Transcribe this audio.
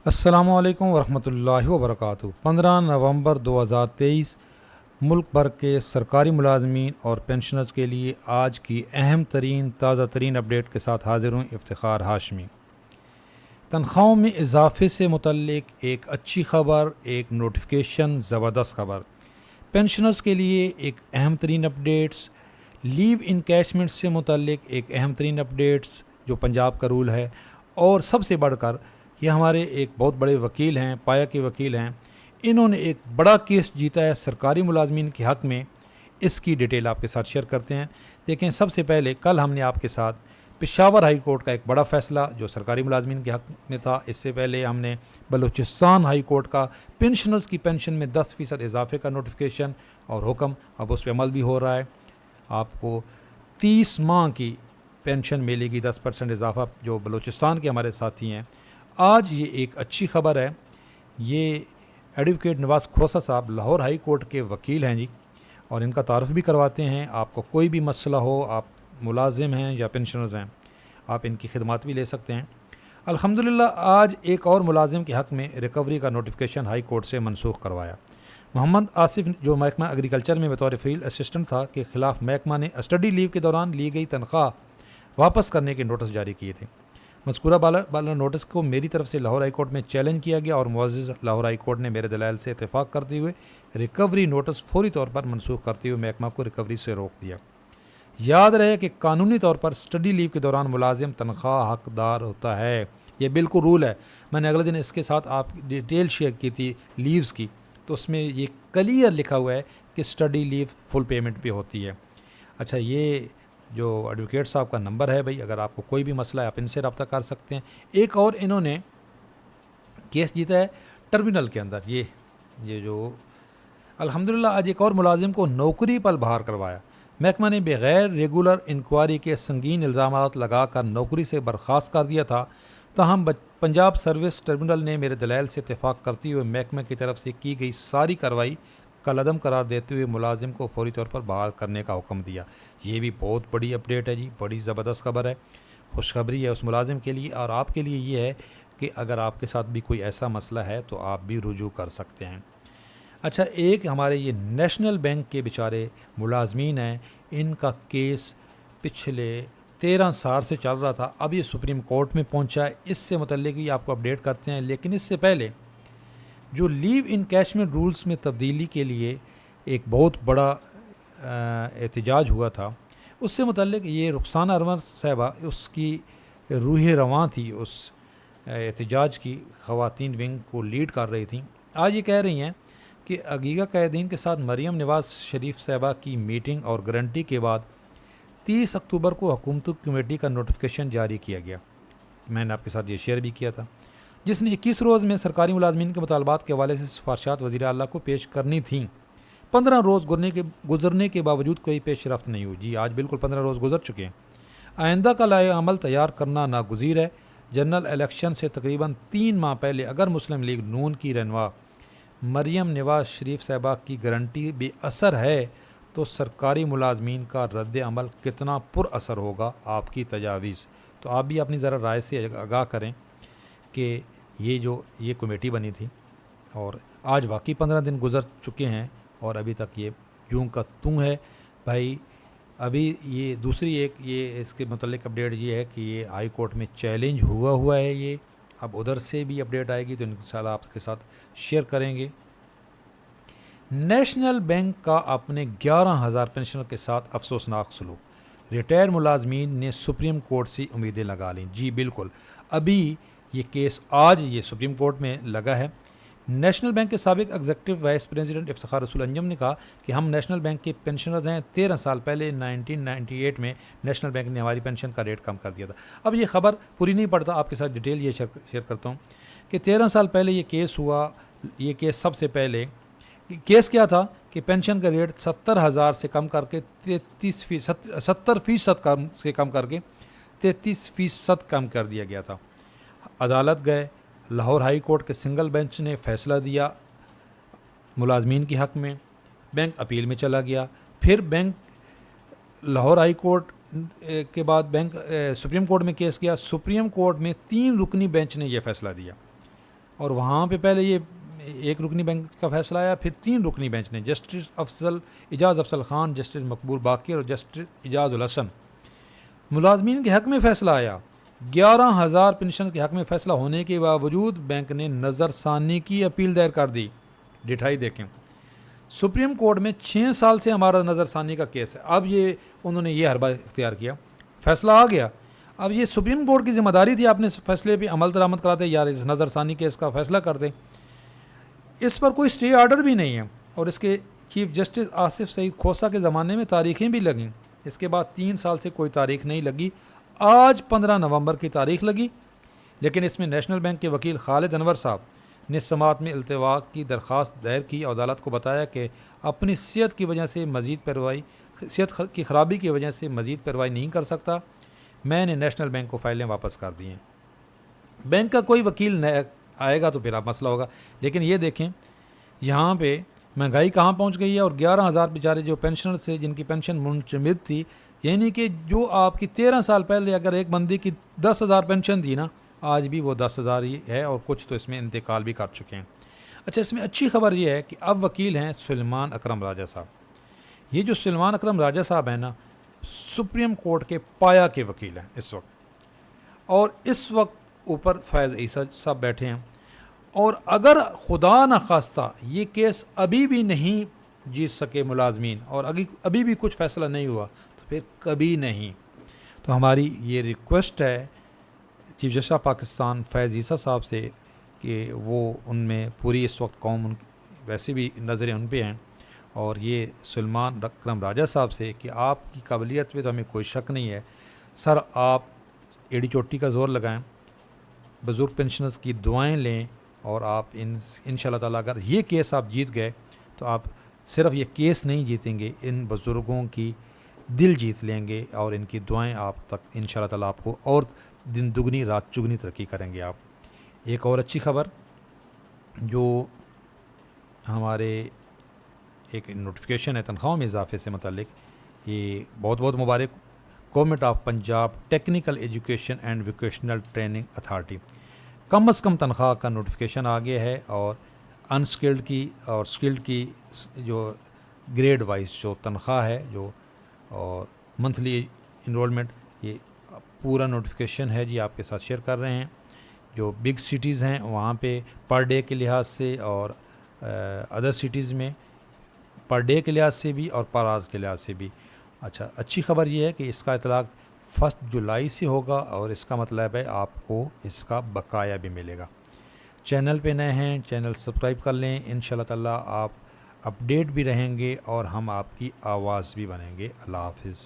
السلام علیکم ورحمۃ اللہ وبرکاتہ۔ 15 نومبر 2023 ملک بھر کے سرکاری ملازمین اور پینشنرز کے لیے آج کی اہم ترین تازہ ترین اپڈیٹ کے ساتھ حاضر ہوں۔ افتخار ہاشمی۔ تنخواہوں میں اضافے سے متعلق ایک اچھی خبر، ایک نوٹیفیکیشن، زبردست خبر۔ پینشنرز کے لیے ایک اہم ترین اپڈیٹس، لیو انکیشمنٹ سے متعلق ایک اہم ترین اپڈیٹس جو پنجاب کا رول ہے، اور سب سے بڑھ کر یہ ہمارے ایک بہت بڑے وکیل ہیں، پایا کے وکیل ہیں، انہوں نے ایک بڑا کیس جیتا ہے سرکاری ملازمین کے حق میں۔ اس کی ڈیٹیل آپ کے ساتھ شیئر کرتے ہیں۔ دیکھیں، سب سے پہلے کل ہم نے آپ کے ساتھ پشاور ہائی کورٹ کا ایک بڑا فیصلہ جو سرکاری ملازمین کے حق میں تھا، اس سے پہلے ہم نے بلوچستان ہائی کورٹ کا پینشنرز کی پینشن میں 10% اضافے کا نوٹیفیکیشن اور حکم، اب اس پہ عمل بھی ہو رہا ہے۔ آپ کو 30 ماہ کی پینشن ملے گی، 10% اضافہ، جو بلوچستان کے ہمارے ساتھی ہیں۔ آج یہ ایک اچھی خبر ہے۔ یہ ایڈوکیٹ نواز کھوسہ صاحب لاہور ہائی کورٹ کے وکیل ہیں جی، اور ان کا تعارف بھی کرواتے ہیں۔ آپ کو کوئی بھی مسئلہ ہو، آپ ملازم ہیں یا پینشنرز ہیں، آپ ان کی خدمات بھی لے سکتے ہیں۔ الحمدللہ آج ایک اور ملازم کے حق میں ریکوری کا نوٹیفیکیشن ہائی کورٹ سے منسوخ کروایا۔ محمد آصف، جو محکمہ ایگریکلچر میں بطور فیلڈ اسسٹنٹ تھا، کے خلاف محکمہ نے اسٹڈی لیو کے دوران لی گئی تنخواہ واپس کرنے کے نوٹس جاری کیے تھے۔ مذکورہ بالا نوٹس کو میری طرف سے لاہور ہائی کورٹ میں چیلنج کیا گیا، اور معزز لاہور ہائی کورٹ نے میرے دلائل سے اتفاق کرتے ہوئے ریکوری نوٹس فوری طور پر منسوخ کرتے ہوئے محکمہ کو ریکوری سے روک دیا۔ یاد رہے کہ قانونی طور پر اسٹڈی لیو کے دوران ملازم تنخواہ حقدار ہوتا ہے، یہ بالکل رول ہے۔ میں نے اگلے دن اس کے ساتھ آپ ڈیٹیل شیئر کی تھی لیوز کی، تو اس میں یہ کلیئر لکھا ہوا ہے کہ اسٹڈی لیو فل پیمنٹ پہ ہوتی ہے۔ اچھا، یہ جو ایڈوکیٹ صاحب کا نمبر ہے بھائی، اگر آپ کو کوئی بھی مسئلہ ہے آپ ان سے رابطہ کر سکتے ہیں۔ ایک اور انہوں نے کیس جیتا ہے ٹرمینل کے اندر، یہ جو الحمدللہ آج ایک اور ملازم کو نوکری پر بحال کروایا۔ محکمہ نے بغیر ریگولر انکوائری کے سنگین الزامات لگا کر نوکری سے برخاست کر دیا تھا، تاہم پنجاب سروس ٹربیونل نے میرے دلائل سے اتفاق کرتے ہوئے محکمہ کی طرف سے کی گئی ساری کارروائی کالعدم قرار دیتے ہوئے ملازم کو فوری طور پر بحال کرنے کا حکم دیا۔ یہ بھی بہت بڑی اپڈیٹ ہے جی، بڑی زبردست خبر ہے، خوشخبری ہے اس ملازم کے لیے، اور آپ کے لیے یہ ہے کہ اگر آپ کے ساتھ بھی کوئی ایسا مسئلہ ہے تو آپ بھی رجوع کر سکتے ہیں۔ اچھا، ایک ہمارے یہ نیشنل بینک کے بیچارے ملازمین ہیں، ان کا کیس پچھلے 13 سال سے چل رہا تھا، اب یہ سپریم کورٹ میں پہنچا ہے، اس سے متعلق بھی آپ کو اپڈیٹ کرتے ہیں۔ لیکن اس سے پہلے جو لیو انکیشمنٹ رولز میں تبدیلی کے لیے ایک بہت بڑا احتجاج ہوا تھا، اس سے متعلق یہ رخسانہ انور صاحبہ اس کی روح رواں تھی، اس احتجاج کی خواتین ونگ کو لیڈ کر رہی تھیں۔ آج یہ کہہ رہی ہیں کہ عگیگہ قائدین کے ساتھ مریم نواز شریف صاحبہ کی میٹنگ اور گارنٹی کے بعد 30 اکتوبر کو حکومتی کمیٹی کا نوٹیفیکیشن جاری کیا گیا۔ میں نے آپ کے ساتھ یہ شیئر بھی کیا تھا، جس نے 21 روز میں سرکاری ملازمین کے مطالبات کے حوالے سے سفارشات وزیر اعلیٰ کو پیش کرنی تھیں۔ 15 روز گزرنے کے باوجود کوئی پیش رفت نہیں ہوئی۔ جی، آج بالکل 15 روز گزر چکے ہیں۔ آئندہ کا لائحہ عمل تیار کرنا ناگزیر ہے۔ جنرل الیکشن سے تقریباً 3 ماہ پہلے اگر مسلم لیگ نون کی رہنما مریم نواز شریف صاحبہ کی گارنٹی بے اثر ہے تو سرکاری ملازمین کا رد عمل کتنا پر اثر ہوگا؟ آپ کی تجاویز تو آپ بھی اپنی ذرا رائے سے آگاہ کریں کہ یہ کمیٹی بنی تھی، اور آج واقعی 15 دن گزر چکے ہیں اور ابھی تک یہ یوں کا توں ہے بھائی۔ ابھی یہ دوسری ایک یہ اس کے متعلق اپڈیٹ یہ ہے کہ یہ ہائی کورٹ میں چیلنج ہوا ہے، یہ اب ادھر سے بھی اپڈیٹ آئے گی تو انشاءاللہ آپ کے ساتھ شیئر کریں گے۔ نیشنل بینک کا اپنے 11,000 پینشنر کے ساتھ افسوسناک سلوک، ریٹائر ملازمین نے سپریم کورٹ سے امیدیں لگا لیں۔ جی بالکل، ابھی یہ کیس آج یہ سپریم کورٹ میں لگا ہے۔ نیشنل بینک کے سابق ایگزیکٹو وائس پریزیڈنٹ افتخار رسول انجم نے کہا کہ ہم نیشنل بینک کے پینشنرز ہیں، 13 سال پہلے 1998 میں نیشنل بینک نے ہماری پینشن کا ریٹ کم کر دیا تھا۔ اب یہ خبر پوری نہیں پڑتا، آپ کے ساتھ ڈیٹیل یہ شیئر کرتا ہوں کہ 13 سال پہلے یہ کیس ہوا۔ یہ کیس سب سے پہلے کیس کیا تھا کہ پینشن کا ریٹ 70,000 سے کم کر کے 70% سے کم کر کے 33% کم کر دیا گیا تھا۔ عدالت گئے، لاہور ہائی کورٹ کے سنگل بینچ نے فیصلہ دیا ملازمین کے حق میں، بینک اپیل میں چلا گیا، پھر بینک لاہور ہائی کورٹ کے بعد بینک سپریم کورٹ میں کیس کیا۔ سپریم کورٹ میں 3 رکنی بینچ نے یہ فیصلہ دیا، اور وہاں پہ پہلے یہ ایک رکنی بینچ کا فیصلہ آیا، پھر 3 رکنی بینچ نے جسٹس اعجاز افضل خان، جسٹس مقبول باقر اور جسٹس اعجاز الحسن۔ ملازمین کے حق میں فیصلہ آیا، 11,000 پنشن کے حق میں فیصلہ ہونے کے باوجود بینک نے نظر ثانی کی اپیل دائر کر دی۔ ڈٹھائی دیکھیں، سپریم کورٹ میں 6 سال سے ہمارا نظر ثانی کا کیس ہے، اب یہ انہوں نے یہ حربہ اختیار کیا، فیصلہ آ گیا، اب یہ سپریم کورٹ کی ذمہ داری تھی اپنے فیصلے پہ عمل درآمد کراتے یا اس نظر ثانی کیس کا فیصلہ کرتے۔ اس پر کوئی اسٹے آرڈر بھی نہیں ہے، اور اس کے چیف جسٹس آصف سعید کھوسہ کے زمانے میں تاریخیں بھی لگیں، اس کے بعد 3 سال سے کوئی تاریخ نہیں لگی، آج 15 نومبر کی تاریخ لگی، لیکن اس میں نیشنل بینک کے وکیل خالد انور صاحب نے سماعت میں التوا کی درخواست دائر کی اور عدالت کو بتایا کہ اپنی صحت کی وجہ سے صحت کی خرابی کی وجہ سے مزید پیروائی نہیں کر سکتا، میں نے نیشنل بینک کو فائلیں واپس کر دی ہیں۔ بینک کا کوئی وکیل آئے گا تو پھر اب مسئلہ ہوگا، لیکن یہ دیکھیں یہاں پہ مہنگائی کہاں پہنچ گئی ہے، اور 11,000 بیچارے جو پینشنر سے جن کی پینشن منجمد تھی، یعنی کہ جو آپ کی 13 سال پہلے اگر ایک بندے کی 10,000 پینشن تھی نا، آج بھی وہ 10,000 ہی ہے، اور کچھ تو اس میں انتقال بھی کر چکے ہیں۔ اچھا، اس میں اچھی خبر یہ ہے کہ اب وکیل ہیں سلیمان اکرم راجہ صاحب۔ یہ جو سلیمان اکرم راجہ صاحب ہیں نا، سپریم کورٹ کے پایا کے وکیل ہیں اس وقت، اور اس وقت اوپر فیض عیسیٰ صاحب بیٹھے ہیں، اور اگر خدا نخواستہ یہ کیس ابھی بھی نہیں جیت سکے ملازمین، اور ابھی بھی کچھ فیصلہ نہیں ہوا، تو پھر کبھی نہیں۔ تو ہماری یہ ریکویسٹ ہے چیف جسٹس آف پاکستان فیض عیسیٰ صاحب سے کہ وہ ان میں پوری اس وقت قوم ویسے بھی نظریں ان پہ ہیں، اور یہ سلیمان اکرم راجہ صاحب سے کہ آپ کی قابلیت پہ تو ہمیں کوئی شک نہیں ہے، سر آپ ایڑی چوٹی کا زور لگائیں، بزرگ پینشنرز کی دعائیں لیں، اور آپ ان شاء اللہ تعالیٰ اگر یہ کیس آپ جیت گئے تو آپ صرف یہ کیس نہیں جیتیں گے، ان بزرگوں کی دل جیت لیں گے، اور ان کی دعائیں آپ تک ان شاء اللہ تعالیٰ آپ کو اور دن دگنی رات چگنی ترقی کریں گے آپ۔ ایک اور اچھی خبر جو ہمارے ایک نوٹیفیکیشن ہے تنخواہوں میں اضافے سے متعلق، یہ بہت بہت مبارک، government of Punjab technical education and vocational training authority, کم از کم تنخواہ کا نوٹیفیکیشن آ گیا ہے، اور انسکلڈ کی اور سکلڈ کی جو گریڈ وائز جو تنخواہ ہے جو اور منتھلی انرولمنٹ، یہ پورا نوٹیفیکیشن ہے جی، آپ کے ساتھ شیئر کر رہے ہیں۔ جو بگ سٹیز ہیں وہاں پہ پر ڈے کے لحاظ سے، اور ادر سٹیز میں پر ڈے کے لحاظ سے بھی اور پر آورز کے لحاظ سے بھی۔ اچھا، اچھی خبر یہ ہے کہ اس کا اطلاق 1 جولائی سے ہوگا، اور اس کا مطلب ہے آپ کو اس کا بقایا بھی ملے گا۔ چینل پہ نئے ہیں، چینل سبسکرائب کر لیں، ان شاء اللہ تعالیٰ آپ اپڈیٹ بھی رہیں گے، اور ہم آپ کی آواز بھی بنیں گے۔ اللہ حافظ۔